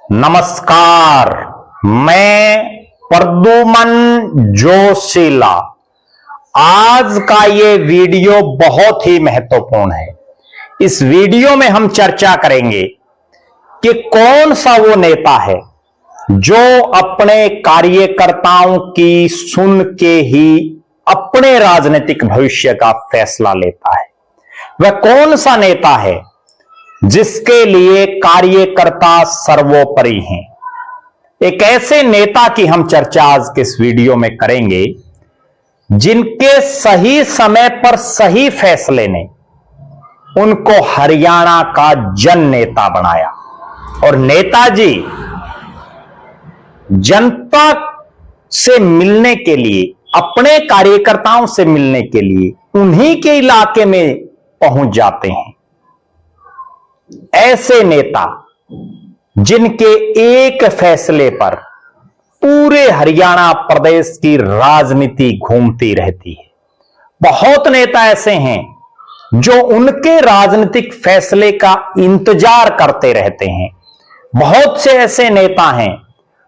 नमस्कार, मैं प्रद्युमन जोशीला। आज का ये वीडियो बहुत ही महत्वपूर्ण है। इस वीडियो में हम चर्चा करेंगे कि कौन सा वो नेता है जो अपने कार्यकर्ताओं की सुन के ही अपने राजनीतिक भविष्य का फैसला लेता है। वह कौन सा नेता है जिसके लिए कार्यकर्ता सर्वोपरि हैं। एक ऐसे नेता की हम चर्चा आज के इस वीडियो में करेंगे जिनके सही समय पर सही फैसले ने उनको हरियाणा का जन नेता बनाया। और नेताजी जनता से मिलने के लिए, अपने कार्यकर्ताओं से मिलने के लिए उन्हीं के इलाके में पहुंच जाते हैं। ऐसे नेता जिनके एक फैसले पर पूरे हरियाणा प्रदेश की राजनीति घूमती रहती है। बहुत नेता ऐसे हैं जो उनके राजनीतिक फैसले का इंतजार करते रहते हैं। बहुत से ऐसे नेता हैं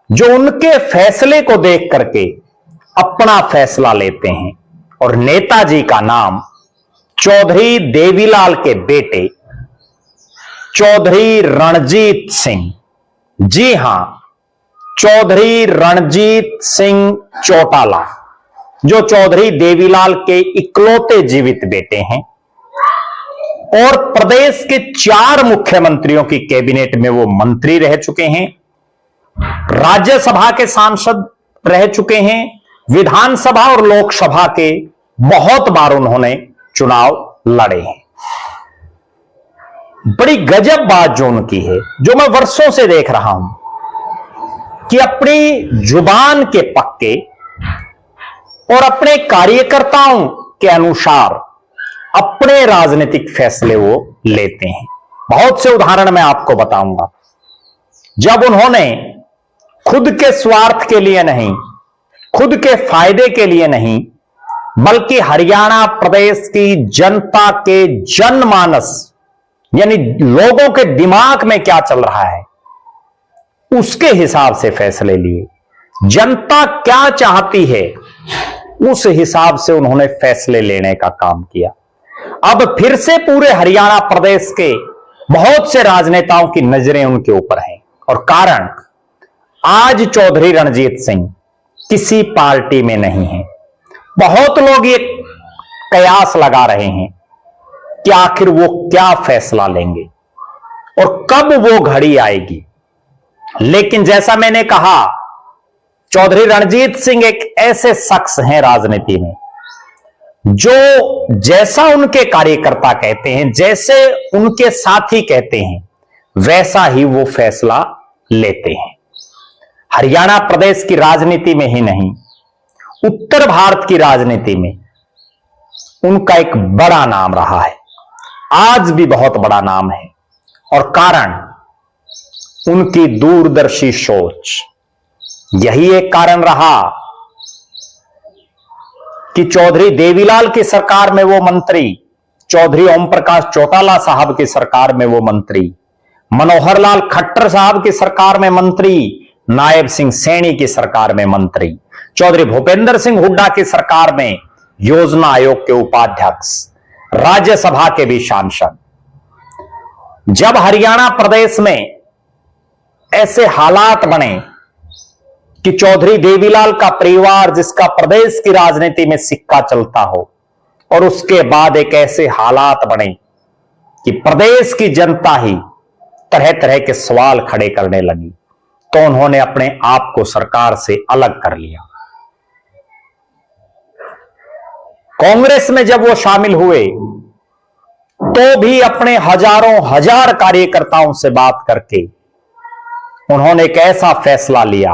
जो उनके फैसले को देख करके अपना फैसला लेते हैं। और नेताजी का नाम चौधरी देवीलाल के बेटे चौधरी रणजीत सिंह, जी हां, चौधरी रणजीत सिंह चौटाला, जो चौधरी देवीलाल के इकलौते जीवित बेटे हैं और प्रदेश के 4 मुख्यमंत्रियों की कैबिनेट में वो मंत्री रह चुके हैं, राज्यसभा के सांसद रह चुके हैं, विधानसभा और लोकसभा के बहुत बार उन्होंने चुनाव लड़े हैं। बड़ी गजब बात जो उनकी है, जो मैं वर्षों से देख रहा हूं कि अपनी जुबान के पक्के और अपने कार्यकर्ताओं के अनुसार अपने राजनीतिक फैसले वो लेते हैं। बहुत से उदाहरण मैं आपको बताऊंगा जब उन्होंने खुद के स्वार्थ के लिए नहीं, खुद के फायदे के लिए नहीं, बल्कि हरियाणा प्रदेश की जनता के जनमानस यानी लोगों के दिमाग में क्या चल रहा है उसके हिसाब से फैसले लिए। जनता क्या चाहती है उस हिसाब से उन्होंने फैसले लेने का काम किया। अब फिर से पूरे हरियाणा प्रदेश के बहुत से राजनेताओं की नजरें उनके ऊपर हैं। और कारण, आज चौधरी रणजीत सिंह किसी पार्टी में नहीं है। बहुत लोग ये कयास लगा रहे हैं कि आखिर वो क्या फैसला लेंगे और कब वो घड़ी आएगी। लेकिन जैसा मैंने कहा, चौधरी रणजीत सिंह एक ऐसे शख्स हैं राजनीति में जो जैसा उनके कार्यकर्ता कहते हैं, जैसे उनके साथी कहते हैं, वैसा ही वो फैसला लेते हैं। हरियाणा प्रदेश की राजनीति में ही नहीं, उत्तर भारत की राजनीति में उनका एक बड़ा नाम रहा है, आज भी बहुत बड़ा नाम है। और कारण, उनकी दूरदर्शी सोच। यही एक कारण रहा कि चौधरी देवीलाल की सरकार में वो मंत्री, चौधरी ओम प्रकाश चौटाला साहब की सरकार में वो मंत्री, मनोहर लाल खट्टर साहब की सरकार में मंत्री, नायब सिंह सैनी की सरकार में मंत्री, चौधरी भूपेंद्र सिंह हुड्डा की सरकार में योजना आयोग के उपाध्यक्ष, राज्यसभा के भी सांसद। जब हरियाणा प्रदेश में ऐसे हालात बने कि चौधरी देवीलाल का परिवार, जिसका प्रदेश की राजनीति में सिक्का चलता हो, और उसके बाद एक ऐसे हालात बने कि प्रदेश की जनता ही तरह तरह के सवाल खड़े करने लगी, तो उन्होंने अपने आप को सरकार से अलग कर लिया। कांग्रेस में जब वो शामिल हुए तो भी अपने हजारों हजार कार्यकर्ताओं से बात करके उन्होंने एक ऐसा फैसला लिया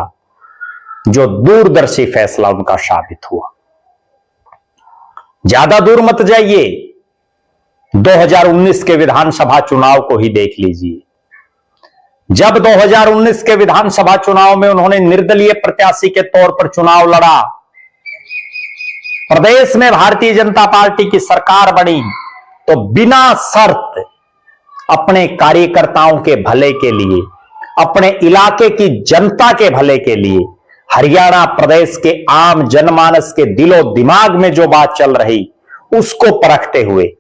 जो दूरदर्शी फैसला उनका साबित हुआ। ज्यादा दूर मत जाइए, 2019 के विधानसभा चुनाव को ही देख लीजिए। जब 2019 के विधानसभा चुनाव में उन्होंने निर्दलीय प्रत्याशी के तौर पर चुनाव लड़ा, प्रदेश में भारतीय जनता पार्टी की सरकार बनी, तो बिना शर्त अपने कार्यकर्ताओं के भले के लिए अपने इलाके की जनता के भले के लिए, हरियाणा प्रदेश के आम जनमानस के दिलो दिमाग में जो बात चल रही उसको परखते हुए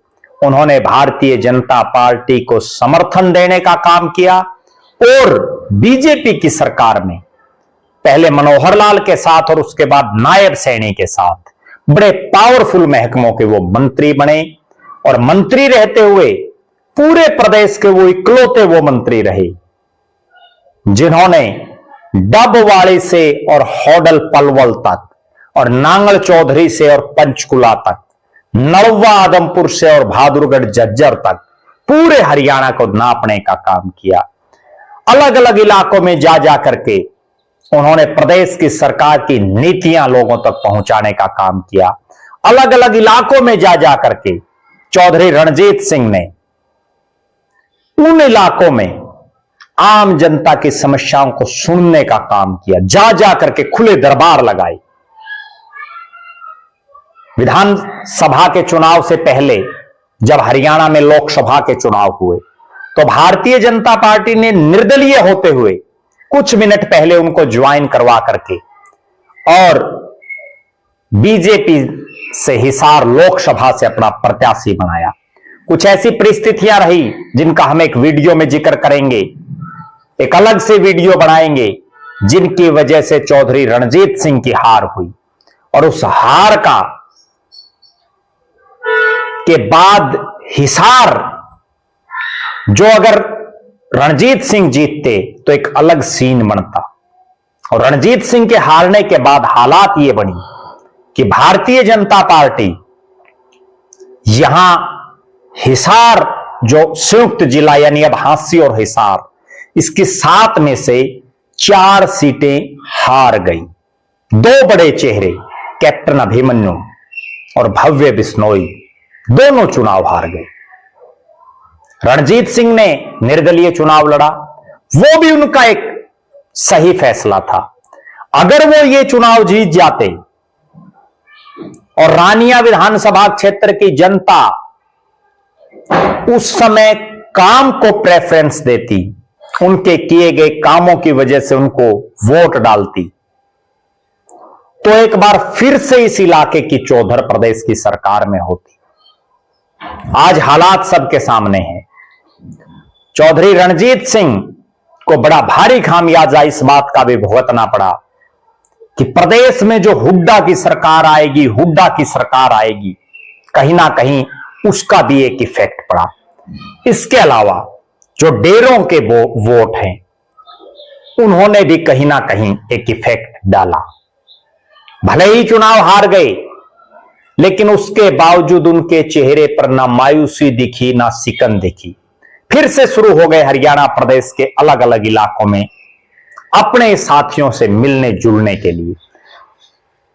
उन्होंने भारतीय जनता पार्टी को समर्थन देने का काम किया और बीजेपी की सरकार में पहले मनोहर लाल के साथ और उसके बाद नायब सैनी के साथ बड़े पावरफुल महकमों के वो मंत्री बने और मंत्री रहते हुए पूरे प्रदेश के वो इकलौते वो मंत्री रहे जिन्होंने डबवाड़ी से और होडल पलवल तक और नांगल चौधरी से और पंचकुला तक, नलवा आदमपुर से और बहादुरगढ़ झज्जर तक पूरे हरियाणा को नापने का काम किया। अलग अलग इलाकों में जा जा करके उन्होंने प्रदेश की सरकार की नीतियां लोगों तक पहुंचाने का काम किया। अलग अलग इलाकों में जा जा करके चौधरी रणजीत सिंह ने उन इलाकों में आम जनता की समस्याओं को सुनने का काम किया, जा जा करके खुले दरबार लगाए। विधानसभा के चुनाव से पहले जब हरियाणा में लोकसभा के चुनाव हुए तो भारतीय जनता पार्टी ने निर्दलीय होते हुए कुछ मिनट पहले उनको ज्वाइन करवा करके और बीजेपी से हिसार लोकसभा से अपना प्रत्याशी बनाया। कुछ ऐसी परिस्थितियां रही जिनका हम एक वीडियो में जिक्र करेंगे, एक अलग से वीडियो बनाएंगे, जिनकी वजह से चौधरी रणजीत सिंह की हार हुई और उस हार का के बाद हिसार जो अगर रणजीत सिंह जीतते तो एक अलग सीन बनता और रणजीत सिंह के हारने के बाद हालात ये बनी कि भारतीय जनता पार्टी यहां हिसार जो संयुक्त जिला यानी अब हांसी और हिसार, इसकी 7 में से 4 सीटें हार गई। 2 बड़े चेहरे कैप्टन अभिमन्यु और भव्य बिश्नोई दोनों चुनाव हार गए। रणजीत सिंह ने निर्दलीय चुनाव लड़ा, वो भी उनका एक सही फैसला था। अगर वो ये चुनाव जीत जाते और रानिया विधानसभा क्षेत्र की जनता उस समय काम को प्रेफरेंस देती, उनके किए गए कामों की वजह से उनको वोट डालती, तो एक बार फिर से इस इलाके की चौधर प्रदेश की सरकार में होती। आज हालात सबके सामने हैं। चौधरी रणजीत सिंह को बड़ा भारी खामियाजा इस बात का भी भुगतना पड़ा कि प्रदेश में जो हुड्डा की सरकार आएगी, कहीं ना कहीं उसका भी एक इफेक्ट पड़ा। इसके अलावा जो डेरों के वोट हैं उन्होंने भी कहीं ना कहीं एक इफेक्ट डाला। भले ही चुनाव हार गए, लेकिन उसके बावजूद उनके चेहरे पर ना मायूसी दिखी ना सिकन दिखी। फिर से शुरू हो गए हरियाणा प्रदेश के अलग अलग इलाकों में अपने साथियों से मिलने जुलने के लिए,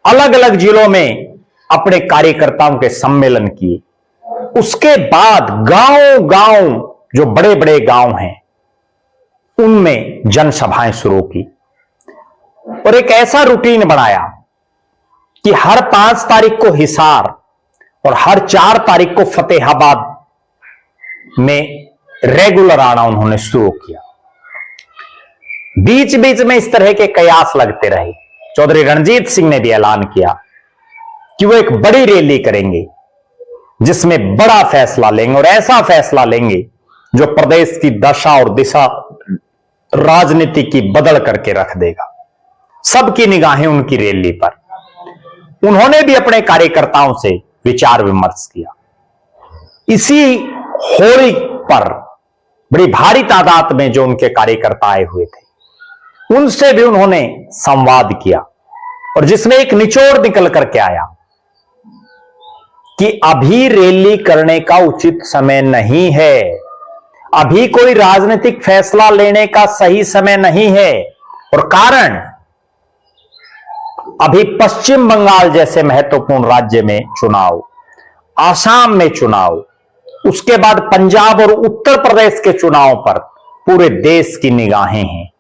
अलग अलग जिलों में अपने कार्यकर्ताओं के सम्मेलन किए। उसके बाद गांव गांव जो बड़े बड़े गांव हैं उनमें जनसभाएं शुरू की और एक ऐसा रूटीन बनाया कि हर 5 तारीख को हिसार और हर 4 तारीख को फतेहाबाद में रेगुलर आना उन्होंने शुरू किया। बीच बीच में इस तरह के कयास लगते रहे। चौधरी रणजीत सिंह ने भी ऐलान किया कि वो एक बड़ी रैली करेंगे जिसमें बड़ा फैसला लेंगे और ऐसा फैसला लेंगे जो प्रदेश की दशा और दिशा राजनीति की बदल करके रख देगा। सबकी निगाहें उनकी रैली पर। उन्होंने भी अपने कार्यकर्ताओं से विचार विमर्श किया। इसी होली पर बड़ी भारी तादाद में जो उनके कार्यकर्ता आए हुए थे उनसे भी उन्होंने संवाद किया और जिसमें एक निचोड़ निकल करके आया कि अभी रैली करने का उचित समय नहीं है, अभी कोई राजनीतिक फैसला लेने का सही समय नहीं है। और कारण, अभी पश्चिम बंगाल जैसे महत्वपूर्ण राज्य में चुनाव, आसाम में चुनाव, उसके बाद पंजाब और उत्तर प्रदेश के चुनाव पर पूरे देश की निगाहें हैं।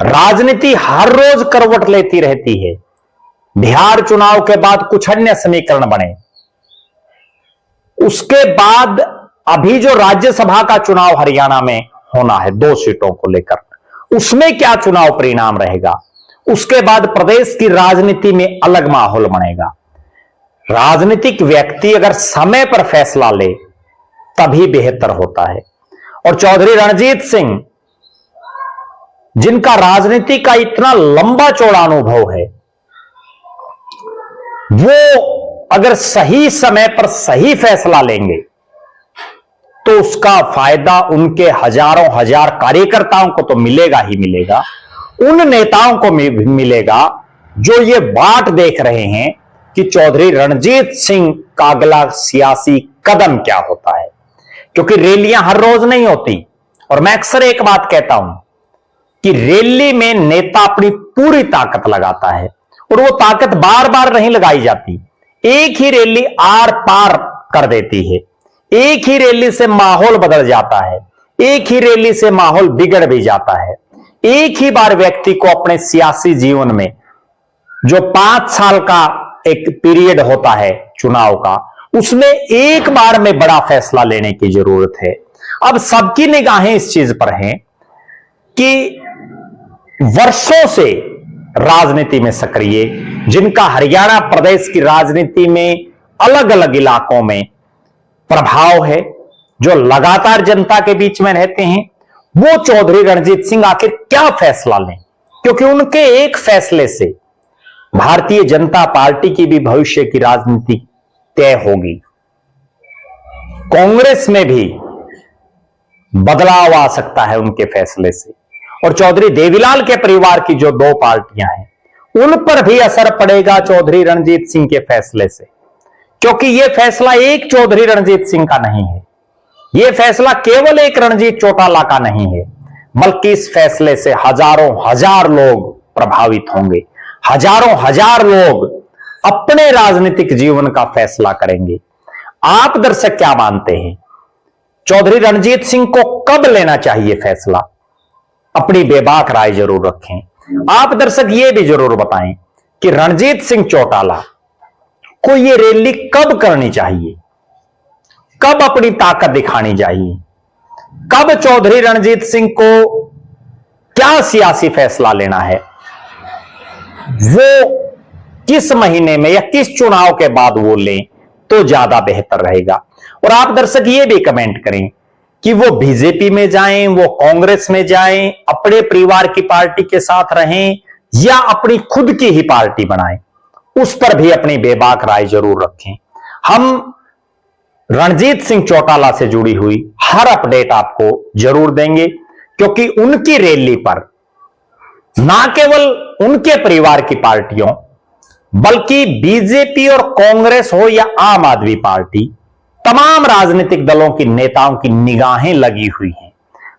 राजनीति हर रोज करवट लेती रहती है। बिहार चुनाव के बाद कुछ अन्य समीकरण बने, उसके बाद अभी जो राज्यसभा का चुनाव हरियाणा में होना है 2 सीटों को लेकर, उसमें क्या चुनाव परिणाम रहेगा, उसके बाद प्रदेश की राजनीति में अलग माहौल बनेगा। राजनीतिक व्यक्ति अगर समय पर फैसला ले तभी बेहतर होता है। और चौधरी रणजीत सिंह, जिनका राजनीति का इतना लंबा चौड़ा अनुभव है, वो अगर सही समय पर सही फैसला लेंगे तो उसका फायदा उनके हजारों हजार कार्यकर्ताओं को तो मिलेगा ही मिलेगा, उन नेताओं को भी मिलेगा जो ये बाट देख रहे हैं कि चौधरी रणजीत सिंह का अगला सियासी कदम क्या होता है। क्योंकि रैलियां हर रोज नहीं होती, और मैं अक्सर एक बात कहता हूं कि रैली में नेता अपनी पूरी ताकत लगाता है, और वो ताकत बार बार नहीं लगाई जाती। एक ही रैली आर पार कर देती है, एक ही रैली से माहौल बदल जाता है, एक ही रैली से माहौल बिगड़ भी जाता है। एक ही बार व्यक्ति को अपने सियासी जीवन में, जो 5 साल का एक पीरियड होता है चुनाव का, उसमें एक बार में बड़ा फैसला लेने की जरूरत है। अब सबकी निगाहें इस चीज पर हैं कि वर्षों से राजनीति में सक्रिय, जिनका हरियाणा प्रदेश की राजनीति में अलग अलग इलाकों में प्रभाव है, जो लगातार जनता के बीच में रहते हैं, वो चौधरी रणजीत सिंह आखिर क्या फैसला लें। क्योंकि उनके एक फैसले से भारतीय जनता पार्टी की भी भविष्य की राजनीति तय होगी। कांग्रेस में भी बदलाव आ सकता है उनके फैसले से, और चौधरी देवीलाल के परिवार की जो 2 पार्टियां हैं, उन पर भी असर पड़ेगा चौधरी रणजीत सिंह के फैसले से। क्योंकि यह फैसला एक चौधरी रणजीत सिंह का नहीं है, यह फैसला केवल एक रणजीत चौटाला का नहीं है, बल्कि इस फैसले से हजारों हजार लोग प्रभावित होंगे। हजारों हजार लोग अपने राजनीतिक जीवन का फैसला करेंगे। आप दर्शक क्या मानते हैं, चौधरी रणजीत सिंह को कब लेना चाहिए फैसला? अपनी बेबाक राय जरूर रखें। आप दर्शक ये भी जरूर बताएं कि रणजीत सिंह चौटाला को ये रैली कब करनी चाहिए, कब अपनी ताकत दिखानी चाहिए, कब चौधरी रणजीत सिंह को क्या सियासी फैसला लेना है, वो किस महीने में या किस चुनाव के बाद वो लें तो ज्यादा बेहतर रहेगा। और आप दर्शक ये भी कमेंट करें कि वो बीजेपी में जाएं, वो कांग्रेस में जाएं, अपने परिवार की पार्टी के साथ रहें, या अपनी खुद की ही पार्टी बनाएं, उस पर भी अपनी बेबाक राय जरूर रखें। हम रणजीत सिंह चौटाला से जुड़ी हुई हर अपडेट आपको जरूर देंगे, क्योंकि उनकी रैली पर ना केवल उनके परिवार की पार्टियों, बल्कि बीजेपी और कांग्रेस हो या आम आदमी पार्टी, तमाम राजनीतिक दलों की नेताओं की निगाहें लगी हुई हैं।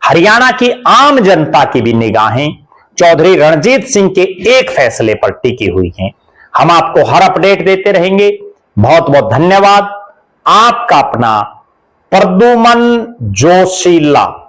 हरियाणा की आम जनता की भी निगाहें चौधरी रणजीत सिंह के एक फैसले पर टिकी हुई हैं। हम आपको हर अपडेट देते रहेंगे। बहुत बहुत धन्यवाद। आपका अपना प्रद्युमन जोशीला।